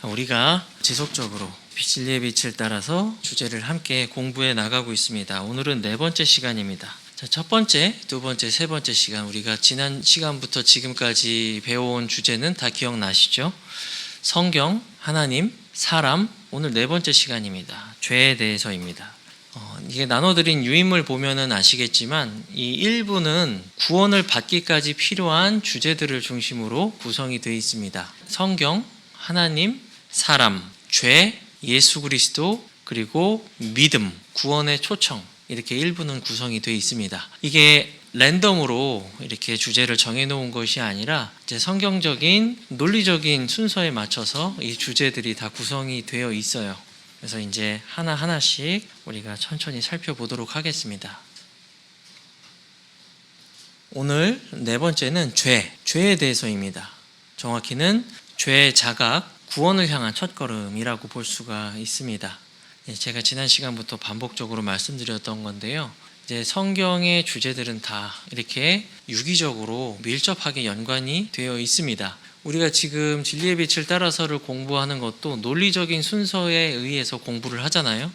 우리가 지속적으로 진리의 빛을 따라서 주제를 함께 공부해 나가고 있습니다. 오늘은 네 번째 시간입니다. 첫 번째, 두 번째, 세 번째 시간, 우리가 지난 시간부터 지금까지 배워온 주제는 다 기억나시죠? 성경, 하나님, 사람, 오늘 네 번째 시간입니다. 죄에 대해서입니다. 이게 나눠드린 유인물 보면은 아시겠지만 이 1부는 구원을 받기까지 필요한 주제들을 중심으로 구성이 되어 있습니다. 성경, 하나님, 사람, 죄, 예수 그리스도, 그리고 믿음, 구원의 초청, 이렇게 1부는 구성이 되어 있습니다. 이게 랜덤으로 이렇게 주제를 정해놓은 것이 아니라 이제 성경적인 논리적인 순서에 맞춰서 이 주제들이 다 구성이 되어 있어요. 그래서 이제 하나하나씩 우리가 천천히 살펴보도록 하겠습니다. 오늘 네 번째는 죄에 대해서입니다. 정확히는 죄의 자각, 구원을 향한 첫걸음이라고 볼 수가 있습니다. 제가 지난 시간부터 반복적으로 말씀드렸던 건데요. 이제 성경의 주제들은 다 이렇게 유기적으로 밀접하게 연관이 되어 있습니다. 우리가 지금 진리의 빛을 따라서를 공부하는 것도 논리적인 순서에 의해서 공부를 하잖아요.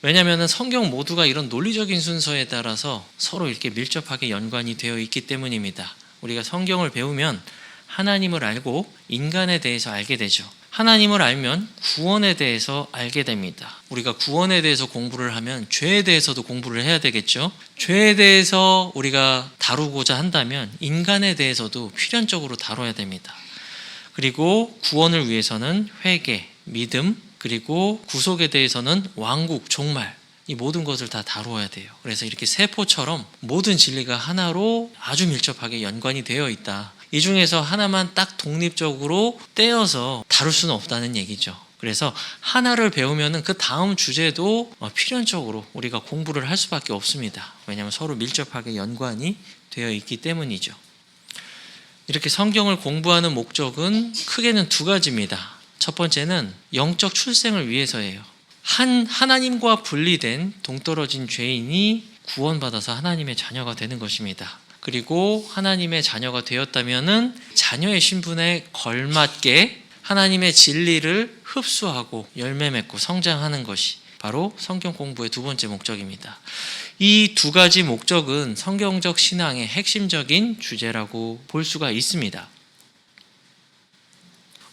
왜냐하면 성경 모두가 이런 논리적인 순서에 따라서 서로 이렇게 밀접하게 연관이 되어 있기 때문입니다. 우리가 성경을 배우면 하나님을 알고 인간에 대해서 알게 되죠. 하나님을 알면 구원에 대해서 알게 됩니다. 우리가 구원에 대해서 공부를 하면 죄에 대해서도 공부를 해야 되겠죠. 죄에 대해서 우리가 다루고자 한다면 인간에 대해서도 필연적으로 다뤄야 됩니다. 그리고 구원을 위해서는 회개, 믿음, 그리고 구속에 대해서는 왕국, 종말, 이 모든 것을 다 다루어야 돼요. 그래서 이렇게 세포처럼 모든 진리가 하나로 아주 밀접하게 연관이 되어 있다. 이 중에서 하나만 딱 독립적으로 떼어서 다룰 수는 없다는 얘기죠. 그래서 하나를 배우면 그 다음 주제도 필연적으로 우리가 공부를 할 수밖에 없습니다. 왜냐하면 서로 밀접하게 연관이 되어 있기 때문이죠. 이렇게 성경을 공부하는 목적은 크게는 두 가지입니다. 첫 번째는 영적 출생을 위해서예요. 하나님과 분리된 동떨어진 죄인이 구원받아서 하나님의 자녀가 되는 것입니다. 그리고 하나님의 자녀가 되었다면은 자녀의 신분에 걸맞게 하나님의 진리를 흡수하고 열매 맺고 성장하는 것이 바로 성경 공부의 두 번째 목적입니다. 이 두 가지 목적은 성경적 신앙의 핵심적인 주제라고 볼 수가 있습니다.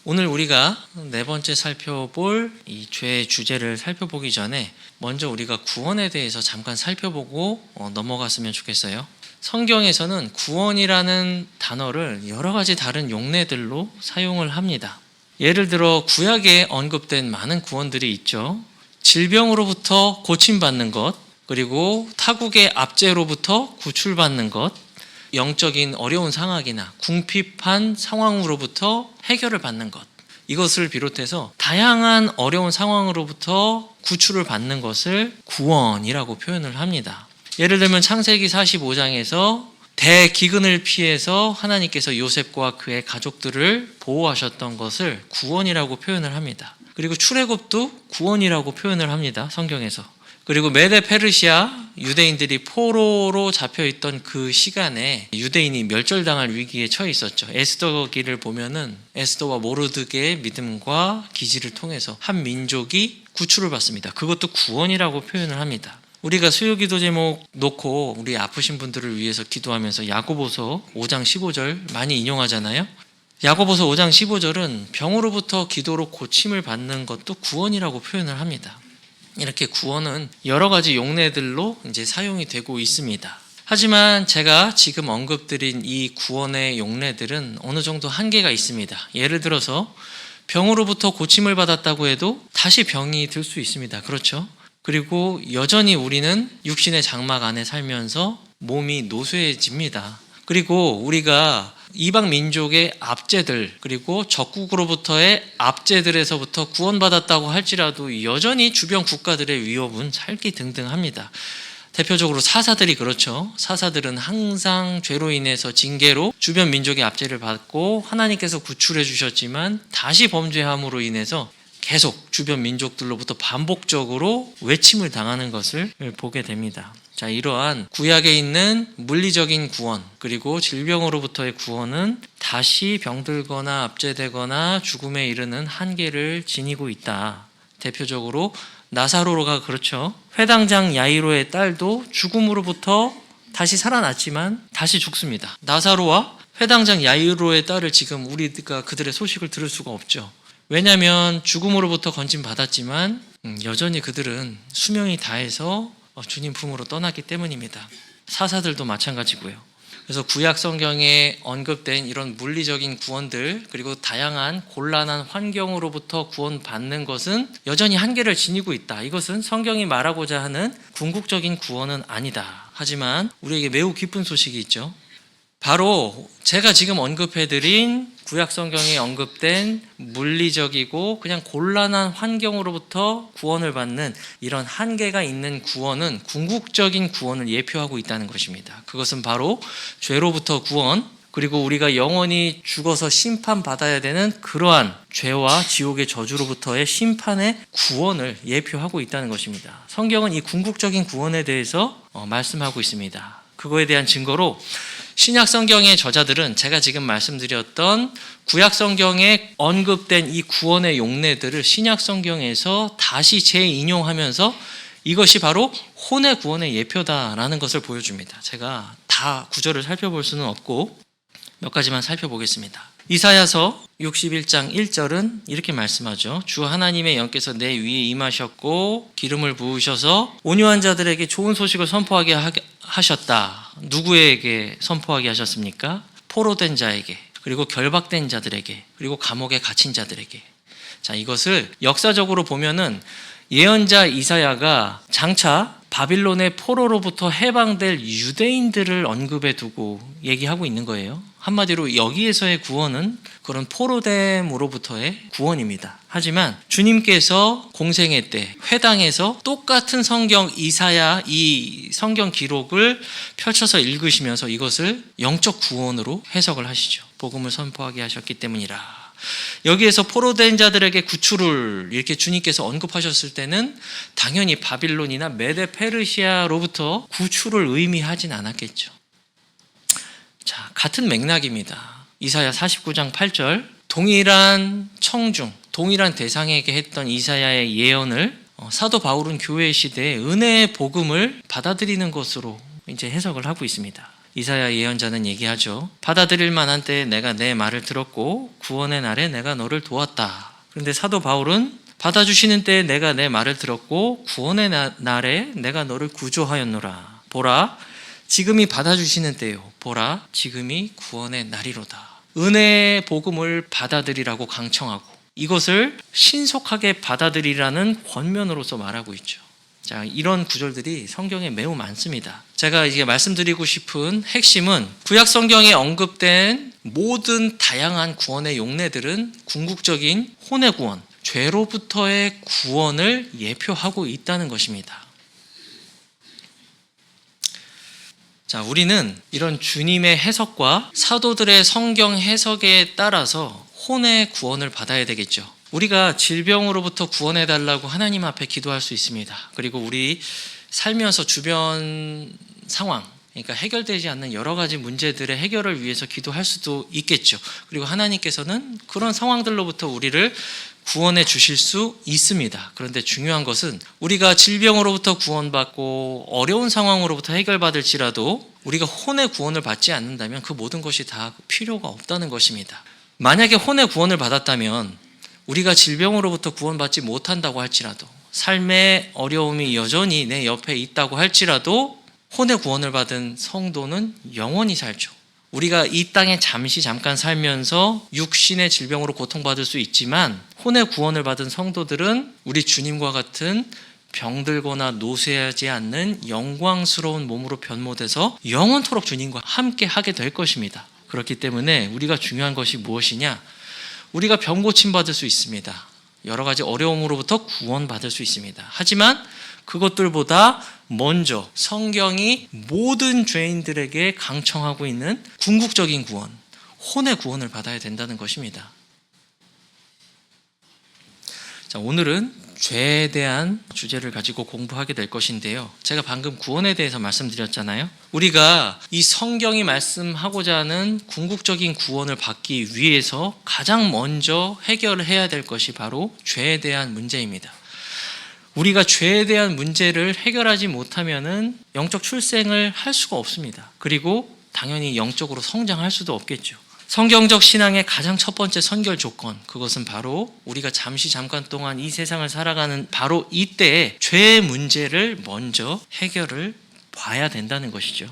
오늘 우리가 네 번째 살펴볼 이 죄의 주제를 살펴보기 전에 먼저 우리가 구원에 대해서 잠깐 살펴보고 넘어갔으면 좋겠어요. 성경에서는 구원이라는 단어를 여러 가지 다른 용례들로 사용을 합니다. 예를 들어 구약에 언급된 많은 구원들이 있죠. 질병으로부터 고침받는 것, 그리고 타국의 압제로부터 구출받는 것, 영적인 어려운 상황이나 궁핍한 상황으로부터 해결을 받는 것, 이것을 비롯해서 다양한 어려운 상황으로부터 구출을 받는 것을 구원이라고 표현을 합니다. 예를 들면 창세기 45장에서 대기근을 피해서 하나님께서 요셉과 그의 가족들을 보호하셨던 것을 구원이라고 표현을 합니다. 그리고 출애굽도 구원이라고 표현을 합니다. 성경에서. 그리고 메데 페르시아 유대인들이 포로로 잡혀있던 그 시간에 유대인이 멸절당할 위기에 처해 있었죠. 에스더기를 보면은 에스더와 모르드게의 믿음과 기지를 통해서 한 민족이 구출을 받습니다. 그것도 구원이라고 표현을 합니다. 우리가 수요기도 제목 놓고 우리 아프신 분들을 위해서 기도하면서 야고보서 5장 15절 많이 인용하잖아요. 야고보서 5장 15절은 병으로부터 기도로 고침을 받는 것도 구원이라고 표현을 합니다. 이렇게 구원은 여러 가지 용례들로 이제 사용이 되고 있습니다. 하지만 제가 지금 언급드린 이 구원의 용례들은 어느 정도 한계가 있습니다. 예를 들어서 병으로부터 고침을 받았다고 해도 다시 병이 들 수 있습니다. 그렇죠? 그리고 여전히 우리는 육신의 장막 안에 살면서 몸이 노쇠해집니다. 그리고 우리가 이방 민족의 압제들, 그리고 적국으로부터의 압제들에서부터 구원받았다고 할지라도 여전히 주변 국가들의 위협은 살기등등합니다. 대표적으로 사사들이 그렇죠. 사사들은 항상 죄로 인해서 징계로 주변 민족의 압제를 받고 하나님께서 구출해 주셨지만 다시 범죄함으로 인해서 계속 주변 민족들로부터 반복적으로 외침을 당하는 것을 보게 됩니다. 자, 이러한 구약에 있는 물리적인 구원 그리고 질병으로부터의 구원은 다시 병들거나 압제되거나 죽음에 이르는 한계를 지니고 있다. 대표적으로 나사로가 그렇죠. 회당장 야이로의 딸도 죽음으로부터 다시 살아났지만 다시 죽습니다. 나사로와 회당장 야이로의 딸을 지금 우리가 그들의 소식을 들을 수가 없죠. 왜냐하면 죽음으로부터 건짐받았지만 여전히 그들은 수명이 다해서 주님 품으로 떠났기 때문입니다. 사사들도 마찬가지고요. 그래서 구약 성경에 언급된 이런 물리적인 구원들 그리고 다양한 곤란한 환경으로부터 구원받는 것은 여전히 한계를 지니고 있다. 이것은 성경이 말하고자 하는 궁극적인 구원은 아니다. 하지만 우리에게 매우 기쁜 소식이 있죠. 바로 제가 지금 언급해드린 구약 성경에 언급된 물리적이고 그냥 곤란한 환경으로부터 구원을 받는 이런 한계가 있는 구원은 궁극적인 구원을 예표하고 있다는 것입니다. 그것은 바로 죄로부터 구원 그리고 우리가 영원히 죽어서 심판받아야 되는 그러한 죄와 지옥의 저주로부터의 심판의 구원을 예표하고 있다는 것입니다. 성경은 이 궁극적인 구원에 대해서 말씀하고 있습니다. 그거에 대한 증거로 신약 성경의 저자들은 제가 지금 말씀드렸던 구약 성경에 언급된 이 구원의 용례들을 신약 성경에서 다시 재인용하면서 이것이 바로 혼의 구원의 예표다라는 것을 보여줍니다. 제가 다 구절을 살펴볼 수는 없고 몇 가지만 살펴보겠습니다. 이사야서 61장 1절은 이렇게 말씀하죠. 주 하나님의 영께서 내 위에 임하셨고 기름을 부으셔서 온유한 자들에게 좋은 소식을 선포하게 하셨다. 누구에게 선포하게 하셨습니까? 포로된 자에게, 그리고 결박된 자들에게, 그리고 감옥에 갇힌 자들에게. 자, 이것을 역사적으로 보면은 예언자 이사야가 장차 바빌론의 포로로부터 해방될 유대인들을 언급해 두고 얘기하고 있는 거예요. 한마디로 여기에서의 구원은 그런 포로됨으로부터의 구원입니다. 하지만 주님께서 공생애 때 회당에서 똑같은 성경 이사야 이 성경 기록을 펼쳐서 읽으시면서 이것을 영적 구원으로 해석을 하시죠. 복음을 선포하게 하셨기 때문이라. 여기에서 포로된 자들에게 구출을 이렇게 주님께서 언급하셨을 때는 당연히 바빌론이나 메데 페르시아로부터 구출을 의미하진 않았겠죠. 자, 같은 맥락입니다. 이사야 49장 8절 동일한 청중, 동일한 대상에게 했던 이사야의 예언을 사도 바울은 교회 시대에 은혜의 복음을 받아들이는 것으로 이제 해석을 하고 있습니다. 이사야 예언자는 얘기하죠. 받아들일 만한 때에 내가 내 말을 들었고 구원의 날에 내가 너를 도왔다. 그런데 사도 바울은 받아주시는 때에 내가 내 말을 들었고 구원의 날에 내가 너를 구조하였노라. 보라, 지금이 받아주시는 때요. 보라, 지금이 구원의 날이로다. 은혜의 복음을 받아들이라고 강청하고 이것을 신속하게 받아들이라는 권면으로서 말하고 있죠. 자, 이런 구절들이 성경에 매우 많습니다. 제가 이제 말씀드리고 싶은 핵심은 구약 성경에 언급된 모든 다양한 구원의 용례들은 궁극적인 혼의 구원, 죄로부터의 구원을 예표하고 있다는 것입니다. 자, 우리는 이런 주님의 해석과 사도들의 성경 해석에 따라서 혼의 구원을 받아야 되겠죠. 우리가 질병으로부터 구원해달라고 하나님 앞에 기도할 수 있습니다. 그리고 우리 살면서 주변 상황, 그러니까 해결되지 않는 여러 가지 문제들의 해결을 위해서 기도할 수도 있겠죠. 그리고 하나님께서는 그런 상황들로부터 우리를 구원해 주실 수 있습니다. 그런데 중요한 것은 우리가 질병으로부터 구원받고 어려운 상황으로부터 해결받을지라도 우리가 혼의 구원을 받지 않는다면 그 모든 것이 다 필요가 없다는 것입니다. 만약에 혼의 구원을 받았다면 우리가 질병으로부터 구원받지 못한다고 할지라도 삶의 어려움이 여전히 내 옆에 있다고 할지라도 혼의 구원을 받은 성도는 영원히 살죠. 우리가 이 땅에 잠깐 살면서 육신의 질병으로 고통받을 수 있지만 혼의 구원을 받은 성도들은 우리 주님과 같은 병들거나 노쇠하지 않는 영광스러운 몸으로 변모돼서 영원토록 주님과 함께 하게 될 것입니다. 그렇기 때문에 우리가 중요한 것이 무엇이냐? 우리가 병 고침 받을 수 있습니다. 여러 가지 어려움으로부터 구원받을 수 있습니다. 하지만 그것들보다 먼저 성경이 모든 죄인들에게 강청하고 있는 궁극적인 구원, 혼의 구원을 받아야 된다는 것입니다. 자, 오늘은 죄에 대한 주제를 가지고 공부하게 될 것인데요. 제가 방금 구원에 대해서 말씀드렸잖아요. 우리가 이 성경이 말씀하고자 하는 궁극적인 구원을 받기 위해서 가장 먼저 해결을 해야 될 것이 바로 죄에 대한 문제입니다. 우리가 죄에 대한 문제를 해결하지 못하면은 영적 출생을 할 수가 없습니다. 그리고 당연히 영적으로 성장할 수도 없겠죠. 성경적 신앙의 가장 첫 번째 선결 조건, 그것은 바로 우리가 잠깐 동안 이 세상을 살아가는 바로 이때에 죄의 문제를 먼저 해결을 봐야 된다는 것이죠.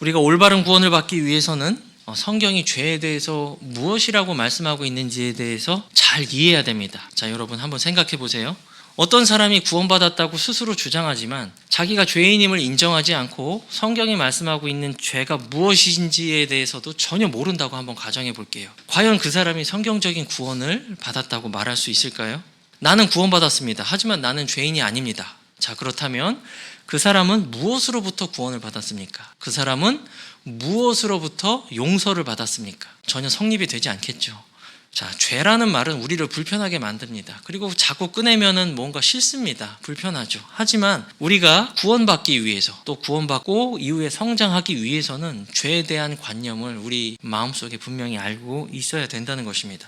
우리가 올바른 구원을 받기 위해서는 성경이 죄에 대해서 무엇이라고 말씀하고 있는지에 대해서 잘 이해해야 됩니다. 자, 여러분 한번 생각해 보세요. 어떤 사람이 구원받았다고 스스로 주장하지만 자기가 죄인임을 인정하지 않고 성경이 말씀하고 있는 죄가 무엇인지에 대해서도 전혀 모른다고 한번 가정해 볼게요. 과연 그 사람이 성경적인 구원을 받았다고 말할 수 있을까요? 나는 구원받았습니다. 하지만 나는 죄인이 아닙니다. 자, 그렇다면 그 사람은 무엇으로부터 구원을 받았습니까? 그 사람은 무엇으로부터 용서를 받았습니까? 전혀 성립이 되지 않겠죠. 자, 죄라는 말은 우리를 불편하게 만듭니다. 그리고 자꾸 꺼내면은 뭔가 싫습니다. 불편하죠. 하지만 우리가 구원받기 위해서, 또 구원받고 이후에 성장하기 위해서는 죄에 대한 관념을 우리 마음속에 분명히 알고 있어야 된다는 것입니다.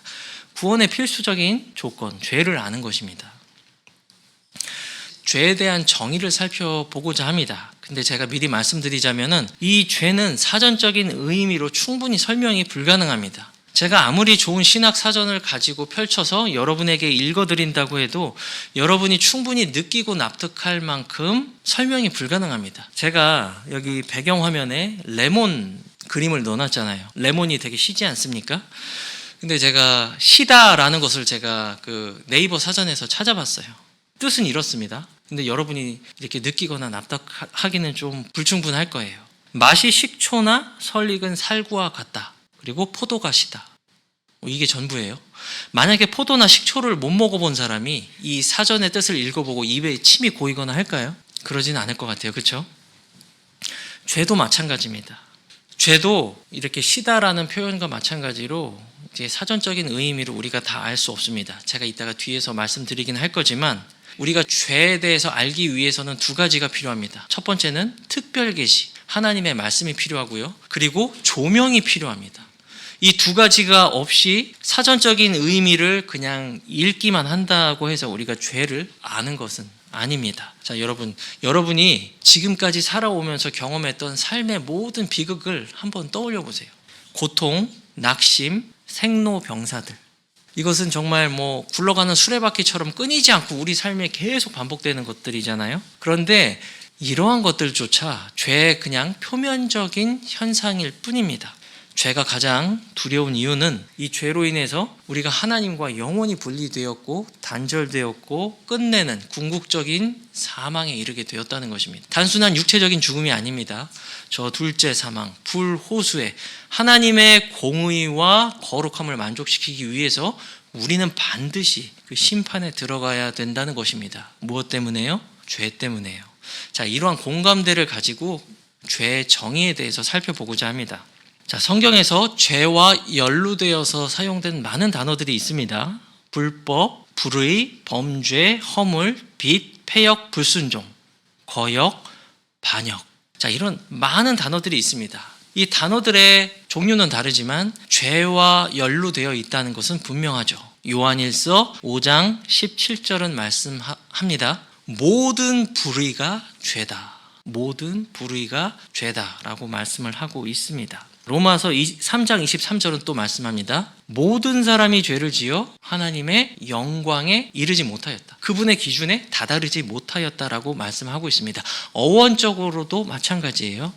구원의 필수적인 조건, 죄를 아는 것입니다. 죄에 대한 정의를 살펴보고자 합니다. 근데 제가 미리 말씀드리자면은 이 죄는 사전적인 의미로 충분히 설명이 불가능합니다. 제가 아무리 좋은 신학 사전을 가지고 펼쳐서 여러분에게 읽어드린다고 해도 여러분이 충분히 느끼고 납득할 만큼 설명이 불가능합니다. 제가 여기 배경화면에 레몬 그림을 넣어놨잖아요. 레몬이 되게 시지 않습니까? 근데 제가 시다라는 것을 제가 그 네이버 사전에서 찾아봤어요. 뜻은 이렇습니다. 근데 여러분이 이렇게 느끼거나 납득하기는 좀 불충분할 거예요. 맛이 식초나 설익은 살구와 같다. 그리고 포도가 시다. 이게 전부예요. 만약에 포도나 식초를 못 먹어본 사람이 이 사전의 뜻을 읽어보고 입에 침이 고이거나 할까요? 그러진 않을 것 같아요. 그렇죠? 죄도 마찬가지입니다. 죄도 이렇게 시다라는 표현과 마찬가지로 이제 사전적인 의미로 우리가 다 알 수 없습니다. 제가 이따가 뒤에서 말씀드리긴 할 거지만 우리가 죄에 대해서 알기 위해서는 두 가지가 필요합니다. 첫 번째는 특별 계시, 하나님의 말씀이 필요하고요. 그리고 조명이 필요합니다. 이 두 가지가 없이 사전적인 의미를 그냥 읽기만 한다고 해서 우리가 죄를 아는 것은 아닙니다. 자, 여러분이 지금까지 살아오면서 경험했던 삶의 모든 비극을 한번 떠올려 보세요. 고통, 낙심, 생로병사들. 이것은 정말 뭐 굴러가는 수레바퀴처럼 끊이지 않고 우리 삶에 계속 반복되는 것들이잖아요. 그런데 이러한 것들조차 죄의 그냥 표면적인 현상일 뿐입니다. 죄가 가장 두려운 이유는 이 죄로 인해서 우리가 하나님과 영원히 분리되었고 단절되었고 끝내는 궁극적인 사망에 이르게 되었다는 것입니다. 단순한 육체적인 죽음이 아닙니다. 저 둘째 사망, 불호수에 하나님의 공의와 거룩함을 만족시키기 위해서 우리는 반드시 그 심판에 들어가야 된다는 것입니다. 무엇 때문에요? 죄 때문에요. 자, 이러한 공감대를 가지고 죄의 정의에 대해서 살펴보고자 합니다. 자, 성경에서 죄와 연루되어서 사용된 많은 단어들이 있습니다. 불법, 불의, 범죄, 허물, 빚, 폐역, 불순종, 거역, 반역. 자, 이런 많은 단어들이 있습니다. 이 단어들의 종류는 다르지만 죄와 연루되어 있다는 것은 분명하죠. 요한일서 5장 17절은 말씀합니다. 모든 불의가 죄다. 모든 불의가 죄다라고 말씀을 하고 있습니다. 로마서 3장 23절은 또 말씀합니다. 모든 사람이 죄를 지어 하나님의 영광에 이르지 못하였다. 그분의 기준에 다다르지 못하였다라고 말씀하고 있습니다. 어원적으로도 마찬가지예요.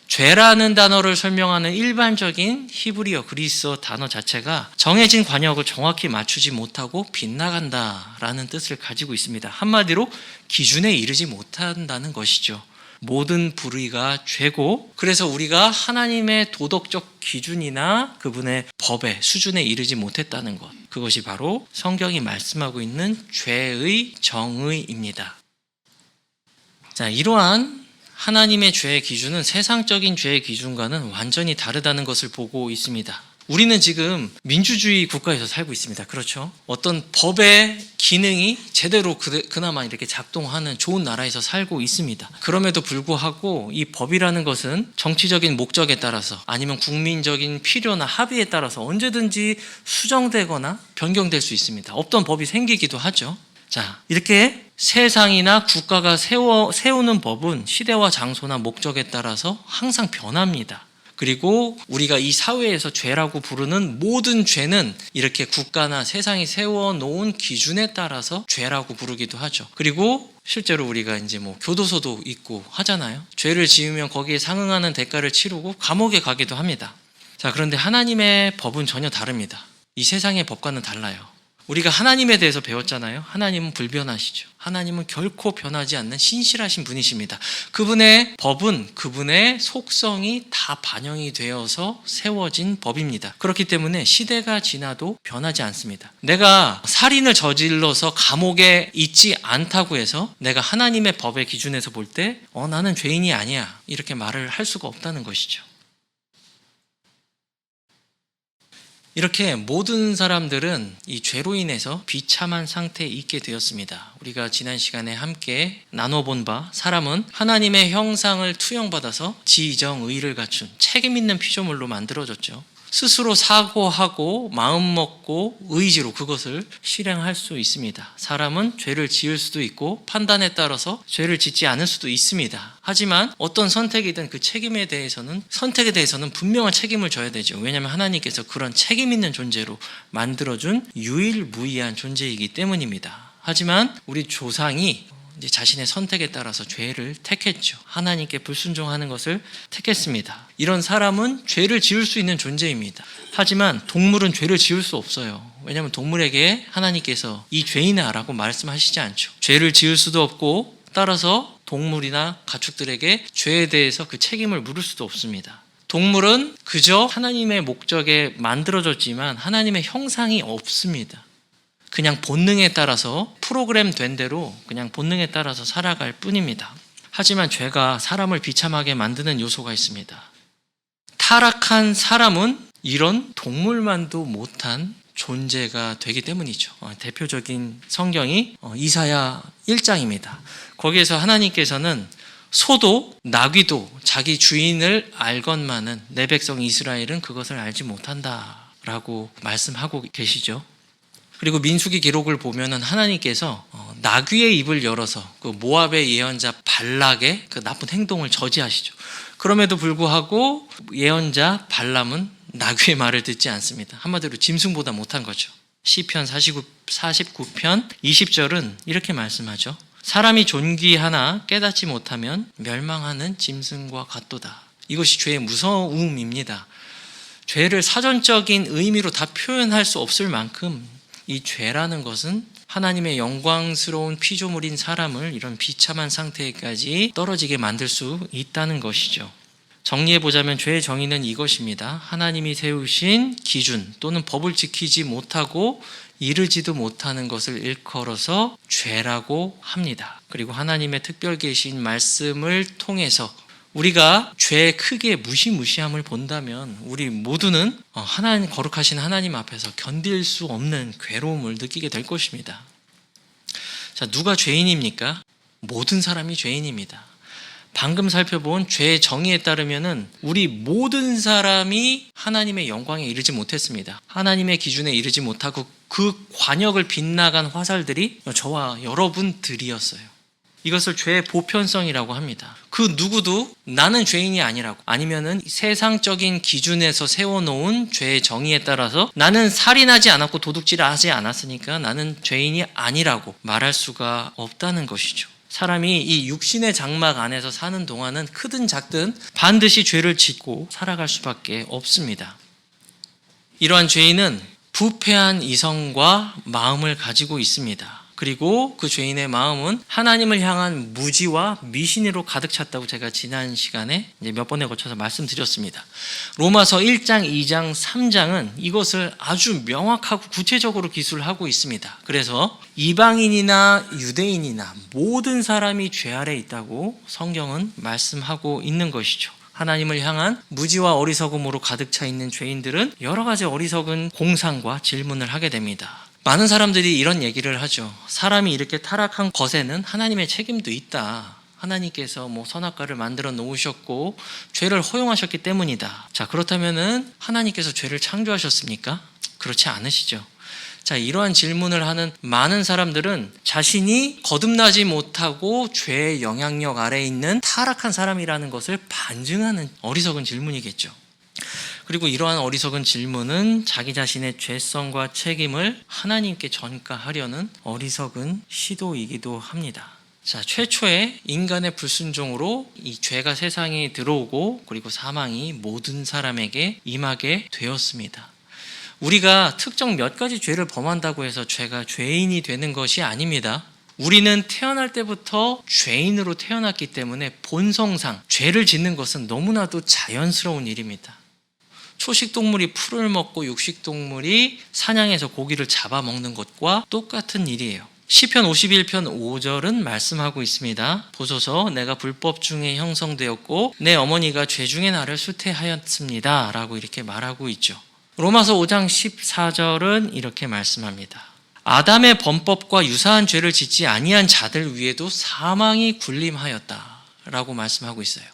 죄라는 단어를 설명하는 일반적인 히브리어 그리스어 단어 자체가 정해진 관역을 정확히 맞추지 못하고 빗나간다라는 뜻을 가지고 있습니다. 한마디로 기준에 이르지 못한다는 것이죠. 모든 불의가 죄고, 그래서 우리가 하나님의 도덕적 기준이나 그분의 법의 수준에 이르지 못했다는 것, 그것이 바로 성경이 말씀하고 있는 죄의 정의입니다. 자, 이러한 하나님의 죄의 기준은 세상적인 죄의 기준과는 완전히 다르다는 것을 보고 있습니다. 우리는 지금 민주주의 국가에서 살고 있습니다. 그렇죠? 어떤 법의 기능이 제대로 그나마 이렇게 작동하는 좋은 나라에서 살고 있습니다. 그럼에도 불구하고 이 법이라는 것은 정치적인 목적에 따라서 아니면 국민적인 필요나 합의에 따라서 언제든지 수정되거나 변경될 수 있습니다. 없던 법이 생기기도 하죠. 자, 이렇게 세상이나 국가가 세우는 법은 시대와 장소나 목적에 따라서 항상 변합니다. 그리고 우리가 이 사회에서 죄라고 부르는 모든 죄는 이렇게 국가나 세상이 세워놓은 기준에 따라서 죄라고 부르기도 하죠. 그리고 실제로 우리가 이제 교도소도 있고 하잖아요. 죄를 지으면 거기에 상응하는 대가를 치르고 감옥에 가기도 합니다. 자, 그런데 하나님의 법은 전혀 다릅니다. 이 세상의 법과는 달라요. 우리가 하나님에 대해서 배웠잖아요. 하나님은 불변하시죠. 하나님은 결코 변하지 않는 신실하신 분이십니다. 그분의 법은 그분의 속성이 다 반영이 되어서 세워진 법입니다. 그렇기 때문에 시대가 지나도 변하지 않습니다. 내가 살인을 저질러서 감옥에 있지 않다고 해서 내가 하나님의 법의 기준에서 볼 때 나는 죄인이 아니야 이렇게 말을 할 수가 없다는 것이죠. 이렇게 모든 사람들은 이 죄로 인해서 비참한 상태에 있게 되었습니다. 우리가 지난 시간에 함께 나눠본 바 사람은 하나님의 형상을 투영받아서 지정의를 갖춘 책임 있는 피조물로 만들어졌죠. 스스로 사고하고 마음먹고 의지로 그것을 실행할 수 있습니다. 사람은 죄를 지을 수도 있고 판단에 따라서 죄를 짓지 않을 수도 있습니다. 하지만 어떤 선택에 대해서는 분명한 책임을 져야 되죠. 왜냐하면 하나님께서 그런 책임 있는 존재로 만들어준 유일무이한 존재이기 때문입니다. 하지만 우리 조상이 이제 자신의 선택에 따라서 죄를 택했죠. 하나님께 불순종하는 것을 택했습니다. 이런 사람은 죄를 지을 수 있는 존재입니다. 하지만 동물은 죄를 지을 수 없어요. 왜냐하면 동물에게 하나님께서 이 죄인아 라고 말씀하시지 않죠. 죄를 지을 수도 없고 따라서 동물이나 가축들에게 죄에 대해서 그 책임을 물을 수도 없습니다. 동물은 그저 하나님의 목적에 만들어졌지만 하나님의 형상이 없습니다. 그냥 본능에 따라서 프로그램 된 대로 그냥 본능에 따라서 살아갈 뿐입니다. 하지만 죄가 사람을 비참하게 만드는 요소가 있습니다. 타락한 사람은 이런 동물만도 못한 존재가 되기 때문이죠. 대표적인 성경이 이사야 1장입니다. 거기에서 하나님께서는 소도 나귀도 자기 주인을 알건만은 내 백성 이스라엘은 그것을 알지 못한다라고 말씀하고 계시죠. 그리고 민수기 기록을 보면은 하나님께서 나귀의 입을 열어서 그 모압의 예언자 발락의 그 나쁜 행동을 저지하시죠. 그럼에도 불구하고 예언자 발람은 나귀의 말을 듣지 않습니다. 한마디로 짐승보다 못한 거죠. 시편 49편 20절은 이렇게 말씀하죠. 사람이 존귀하나 깨닫지 못하면 멸망하는 짐승과 같도다. 이것이 죄의 무서움입니다. 죄를 사전적인 의미로 다 표현할 수 없을 만큼 이 죄라는 것은 하나님의 영광스러운 피조물인 사람을 이런 비참한 상태까지 떨어지게 만들 수 있다는 것이죠. 정리해보자면 죄의 정의는 이것입니다. 하나님이 세우신 기준 또는 법을 지키지 못하고 이르지도 못하는 것을 일컬어서 죄라고 합니다. 그리고 하나님의 특별 계신 말씀을 통해서 우리가 죄의 크기의 무시무시함을 본다면 우리 모두는 하나님 거룩하신 하나님 앞에서 견딜 수 없는 괴로움을 느끼게 될 것입니다. 자, 누가 죄인입니까? 모든 사람이 죄인입니다. 방금 살펴본 죄의 정의에 따르면은 우리 모든 사람이 하나님의 영광에 이르지 못했습니다. 하나님의 기준에 이르지 못하고 그 관역을 빗나간 화살들이 저와 여러분들이었어요. 이것을 죄의 보편성이라고 합니다. 그 누구도 나는 죄인이 아니라고 아니면은 세상적인 기준에서 세워놓은 죄의 정의에 따라서 나는 살인하지 않았고 도둑질을 하지 않았으니까 나는 죄인이 아니라고 말할 수가 없다는 것이죠. 사람이 이 육신의 장막 안에서 사는 동안은 크든 작든 반드시 죄를 짓고 살아갈 수밖에 없습니다. 이러한 죄인은 부패한 이성과 마음을 가지고 있습니다. 그리고 그 죄인의 마음은 하나님을 향한 무지와 미신으로 가득 찼다고 제가 지난 시간에 이제 몇 번에 거쳐서 말씀드렸습니다. 로마서 1장, 2장, 3장은 이것을 아주 명확하고 구체적으로 기술하고 있습니다. 그래서 이방인이나 유대인이나 모든 사람이 죄 아래 있다고 성경은 말씀하고 있는 것이죠. 하나님을 향한 무지와 어리석음으로 가득 차 있는 죄인들은 여러 가지 어리석은 공상과 질문을 하게 됩니다. 많은 사람들이 이런 얘기를 하죠. 사람이 이렇게 타락한 것에는 하나님의 책임도 있다. 하나님께서 선악과를 만들어 놓으셨고 죄를 허용하셨기 때문이다. 자, 그렇다면은 하나님께서 죄를 창조하셨습니까? 그렇지 않으시죠. 자, 이러한 질문을 하는 많은 사람들은 자신이 거듭나지 못하고 죄의 영향력 아래에 있는 타락한 사람이라는 것을 반증하는 어리석은 질문이겠죠. 그리고 이러한 어리석은 질문은 자기 자신의 죄성과 책임을 하나님께 전가하려는 어리석은 시도이기도 합니다. 자, 최초의 인간의 불순종으로 이 죄가 세상에 들어오고 그리고 사망이 모든 사람에게 임하게 되었습니다. 우리가 특정 몇 가지 죄를 범한다고 해서 죄가 죄인이 되는 것이 아닙니다. 우리는 태어날 때부터 죄인으로 태어났기 때문에 본성상 죄를 짓는 것은 너무나도 자연스러운 일입니다. 초식동물이 풀을 먹고 육식동물이 사냥해서 고기를 잡아먹는 것과 똑같은 일이에요. 시편 51편 5절은 말씀하고 있습니다. 보소서, 내가 불법 중에 형성되었고 내 어머니가 죄 중에 나를 수태하였습니다 라고 이렇게 말하고 있죠. 로마서 5장 14절은 이렇게 말씀합니다. 아담의 범법과 유사한 죄를 짓지 아니한 자들 위에도 사망이 군림하였다 라고 말씀하고 있어요.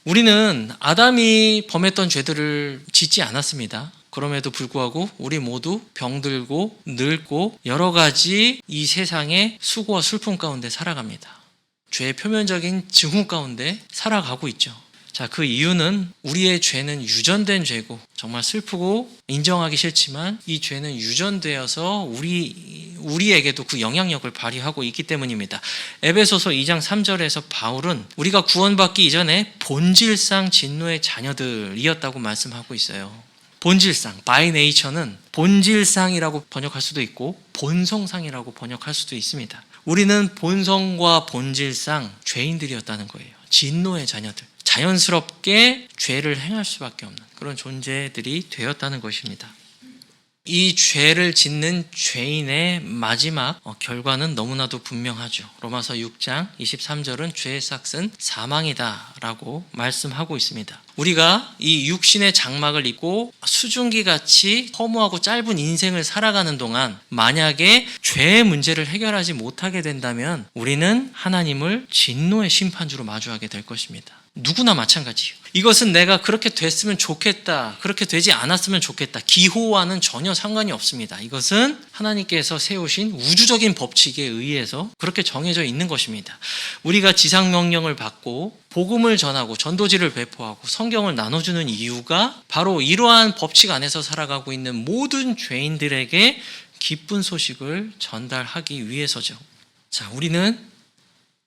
우리는 아담이 범했던 죄들을 짓지 않았습니다. 그럼에도 불구하고 우리 모두 병들고 늙고 여러 가지 이 세상의 수고와 슬픔 가운데 살아갑니다. 죄의 표면적인 증후 가운데 살아가고 있죠. 자, 그 이유는 우리의 죄는 유전된 죄고 정말 슬프고 인정하기 싫지만 이 죄는 유전되어서 우리에게도 그 영향력을 발휘하고 있기 때문입니다. 에베소서 2장 3절에서 바울은 우리가 구원받기 이전에 본질상 진노의 자녀들이었다고 말씀하고 있어요. 본질상, by nature는 본질상이라고 번역할 수도 있고 본성상이라고 번역할 수도 있습니다. 우리는 본성과 본질상 죄인들이었다는 거예요. 진노의 자녀들. 자연스럽게 죄를 행할 수밖에 없는 그런 존재들이 되었다는 것입니다. 이 죄를 짓는 죄인의 마지막 결과는 너무나도 분명하죠. 로마서 6장 23절은 죄의 삭은 사망이다 라고 말씀하고 있습니다. 우리가 이 육신의 장막을 입고 수증기같이 허무하고 짧은 인생을 살아가는 동안 만약에 죄의 문제를 해결하지 못하게 된다면 우리는 하나님을 진노의 심판주로 마주하게 될 것입니다. 누구나 마찬가지예요. 이것은 내가 그렇게 됐으면 좋겠다, 그렇게 되지 않았으면 좋겠다, 기호와는 전혀 상관이 없습니다. 이것은 하나님께서 세우신 우주적인 법칙에 의해서 그렇게 정해져 있는 것입니다. 우리가 지상명령을 받고 복음을 전하고 전도지를 배포하고 성경을 나눠주는 이유가 바로 이러한 법칙 안에서 살아가고 있는 모든 죄인들에게 기쁜 소식을 전달하기 위해서죠. 자, 우리는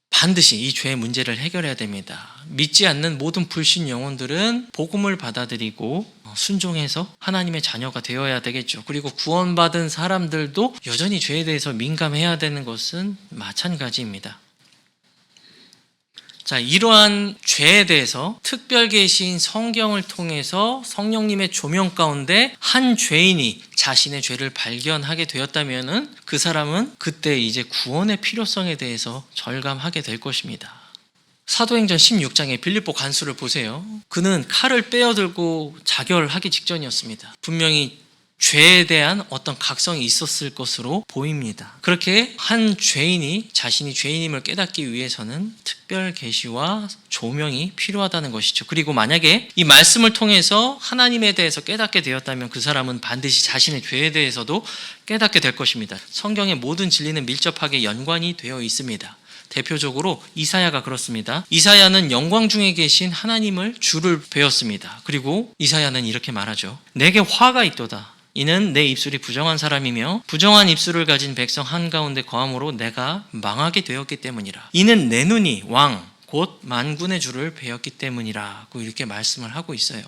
반드시 이 죄의 문제를 해결해야 됩니다. 믿지 않는 모든 불신 영혼들은 복음을 받아들이고 순종해서 하나님의 자녀가 되어야 되겠죠. 그리고 구원받은 사람들도 여전히 죄에 대해서 민감해야 되는 것은 마찬가지입니다. 자, 이러한 죄에 대해서 특별 계시인 성경을 통해서 성령님의 조명 가운데 한 죄인이 자신의 죄를 발견하게 되었다면은 그 사람은 그때 이제 구원의 필요성에 대해서 절감하게 될 것입니다. 사도행전 16장의 빌립보 간수를 보세요. 그는 칼을 빼어들고 자결하기 직전이었습니다. 분명히 죄에 대한 어떤 각성이 있었을 것으로 보입니다. 그렇게 한 죄인이 자신이 죄인임을 깨닫기 위해서는 특별 계시와 조명이 필요하다는 것이죠. 그리고 만약에 이 말씀을 통해서 하나님에 대해서 깨닫게 되었다면 그 사람은 반드시 자신의 죄에 대해서도 깨닫게 될 것입니다. 성경의 모든 진리는 밀접하게 연관이 되어 있습니다. 대표적으로 이사야가 그렇습니다. 이사야는 영광 중에 계신 하나님을 주를 배웠습니다. 그리고 이사야는 이렇게 말하죠. 내게 화가 있도다. 이는 내 입술이 부정한 사람이며 부정한 입술을 가진 백성 한가운데 거함으로 내가 망하게 되었기 때문이라. 이는 내 눈이 왕 곧 만군의 주를 배웠기 때문이라고 이렇게 말씀을 하고 있어요.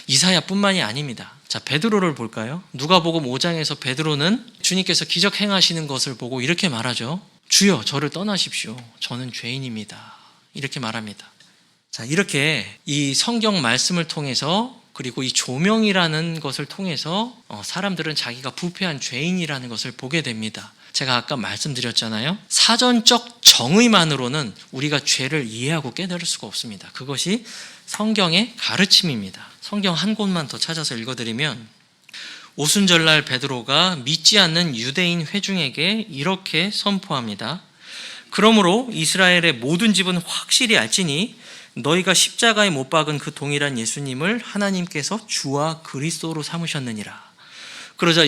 이사야뿐만이 아닙니다. 자, 베드로를 볼까요? 누가복음 5장에서 베드로는 주님께서 기적 행하시는 것을 보고 이렇게 말하죠. 주여, 저를 떠나십시오. 저는 죄인입니다. 이렇게 말합니다. 자, 이렇게 이 성경 말씀을 통해서 그리고 이 조명이라는 것을 통해서 사람들은 자기가 부패한 죄인이라는 것을 보게 됩니다. 제가 아까 말씀드렸잖아요. 사전적 정의만으로는 우리가 죄를 이해하고 깨달을 수가 없습니다. 그것이 성경의 가르침입니다. 성경 한 곳만 더 찾아서 읽어드리면, 오순절날 베드로가 믿지 않는 유대인 회중에게 이렇게 선포합니다. 그러므로 이스라엘의 모든 집은 확실히 알지니 너희가 십자가에 못 박은 그 동일한 예수님을 하나님께서 주와 그리스도로 삼으셨느니라. 그러자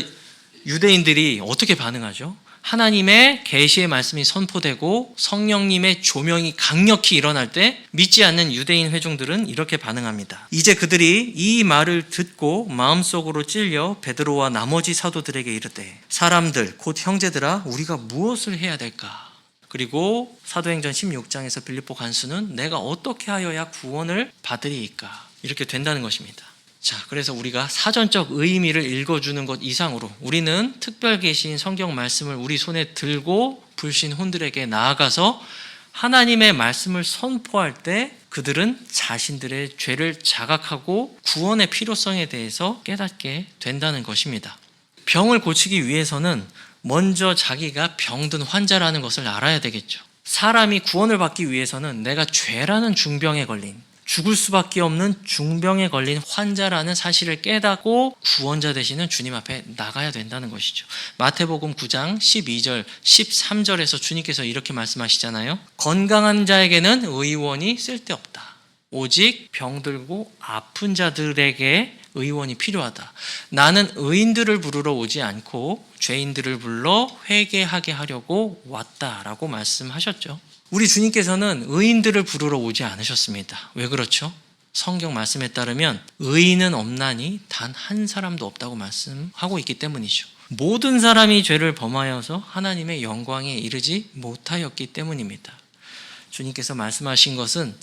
유대인들이 어떻게 반응하죠? 하나님의 계시의 말씀이 선포되고 성령님의 조명이 강력히 일어날 때 믿지 않는 유대인 회중들은 이렇게 반응합니다. 이제 그들이 이 말을 듣고 마음속으로 찔려 베드로와 나머지 사도들에게 이르되, 사람들 곧 형제들아, 우리가 무엇을 해야 될까? 그리고 사도행전 16장에서 빌립보 간수는 내가 어떻게 하여야 구원을 받으리이까? 이렇게 된다는 것입니다. 자, 그래서 우리가 사전적 의미를 읽어주는 것 이상으로 우리는 특별 계시인 성경 말씀을 우리 손에 들고 불신 혼들에게 나아가서 하나님의 말씀을 선포할 때 그들은 자신들의 죄를 자각하고 구원의 필요성에 대해서 깨닫게 된다는 것입니다. 병을 고치기 위해서는 먼저 자기가 병든 환자라는 것을 알아야 되겠죠. 사람이 구원을 받기 위해서는 내가 죄라는 중병에 걸린, 죽을 수밖에 없는 중병에 걸린 환자라는 사실을 깨닫고 구원자 되시는 주님 앞에 나가야 된다는 것이죠. 마태복음 9장 12절, 13절에서 주님께서 이렇게 말씀하시잖아요. 건강한 자에게는 의원이 쓸데없다. 오직 병들고 아픈 자들에게 의원이 필요하다. 나는 의인들을 부르러 오지 않고 죄인들을 불러 회개하게 하려고 왔다라고 말씀하셨죠. 우리 주님께서는 의인들을 부르러 오지 않으셨습니다. 왜 그렇죠? 성경 말씀에 따르면 의인은 없나니 단 한 사람도 없다고 말씀하고 있기 때문이죠. 모든 사람이 죄를 범하여서 하나님의 영광에 이르지 못하였기 때문입니다. 주님께서 말씀하신 것은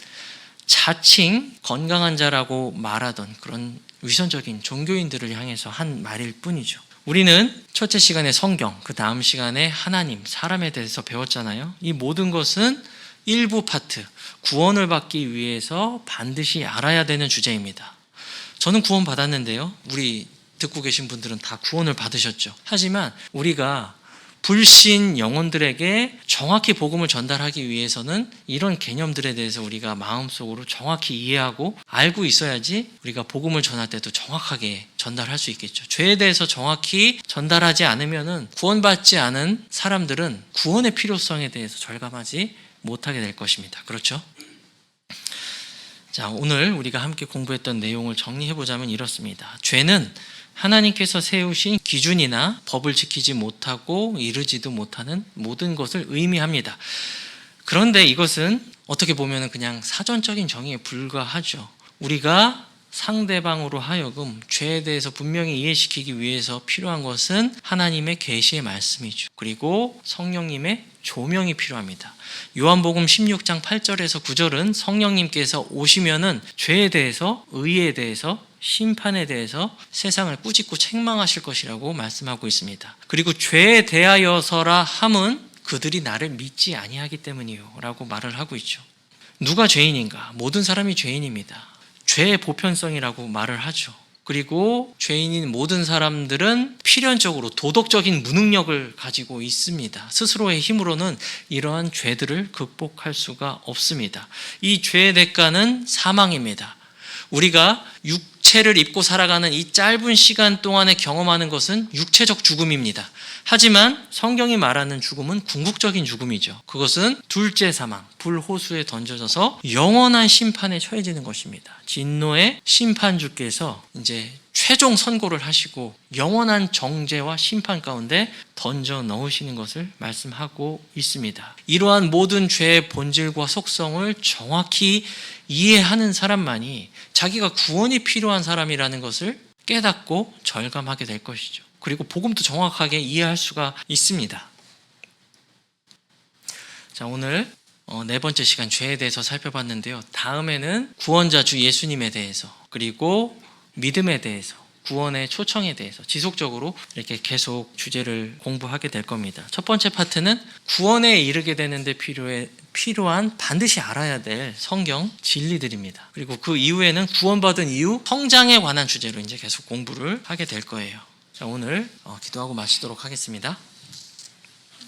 자칭 건강한 자라고 말하던 그런 위선적인 종교인들을 향해서 한 말일 뿐이죠. 우리는 첫째 시간에 성경, 그 다음 시간에 하나님, 사람에 대해서 배웠잖아요. 이 모든 것은 일부 파트, 구원을 받기 위해서 반드시 알아야 되는 주제입니다. 저는 구원 받았는데요. 우리 듣고 계신 분들은 다 구원을 받으셨죠. 하지만 우리가 불신 영혼들에게 정확히 복음을 전달하기 위해서는 이런 개념들에 대해서 우리가 마음속으로 정확히 이해하고 알고 있어야지 우리가 복음을 전할 때도 정확하게 전달할 수 있겠죠. 죄에 대해서 정확히 전달하지 않으면은 구원받지 않은 사람들은 구원의 필요성에 대해서 절감하지 못하게 될 것입니다. 그렇죠? 자, 오늘 우리가 함께 공부했던 내용을 정리해보자면 이렇습니다. 죄는 하나님께서 세우신 기준이나 법을 지키지 못하고 이르지도 못하는 모든 것을 의미합니다. 그런데 이것은 어떻게 보면 그냥 사전적인 정의에 불과하죠. 우리가 상대방으로 하여금 죄에 대해서 분명히 이해시키기 위해서 필요한 것은 하나님의 계시의 말씀이죠. 그리고 성령님의 조명이 필요합니다. 요한복음 16장 8절에서 9절은 성령님께서 오시면은 죄에 대해서, 의에 대해서, 심판에 대해서 세상을 꾸짖고 책망하실 것이라고 말씀하고 있습니다. 그리고 죄에 대하여서라 함은 그들이 나를 믿지 아니하기 때문이요 라고 말을 하고 있죠. 누가 죄인인가? 모든 사람이 죄인입니다. 죄의 보편성이라고 말을 하죠. 그리고 죄인인 모든 사람들은 필연적으로 도덕적인 무능력을 가지고 있습니다. 스스로의 힘으로는 이러한 죄들을 극복할 수가 없습니다. 이 죄의 대가는 사망입니다. 우리가 육체를 입고 살아가는 이 짧은 시간 동안에 경험하는 것은 육체적 죽음입니다. 하지만 성경이 말하는 죽음은 궁극적인 죽음이죠. 그것은 둘째 사망, 불호수에 던져져서 영원한 심판에 처해지는 것입니다. 진노의 심판주께서 이제 최종 선고를 하시고 영원한 정죄와 심판 가운데 던져 넣으시는 것을 말씀하고 있습니다. 이러한 모든 죄의 본질과 속성을 정확히 이해하는 사람만이 자기가 구원이 필요한 사람이라는 것을 깨닫고 절감하게 될 것이죠. 그리고 복음도 정확하게 이해할 수가 있습니다. 자, 오늘 네 번째 시간 죄에 대해서 살펴봤는데요. 다음에는 구원자 주 예수님에 대해서, 그리고 믿음에 대해서, 구원의 초청에 대해서 지속적으로 이렇게 계속 주제를 공부하게 될 겁니다. 첫 번째 파트는 구원에 이르게 되는데 필요한 반드시 알아야 될 성경 진리들입니다. 그리고 그 이후에는 구원받은 이후 성장에 관한 주제로 이제 계속 공부를 하게 될 거예요. 자, 오늘 기도하고 마치도록 하겠습니다.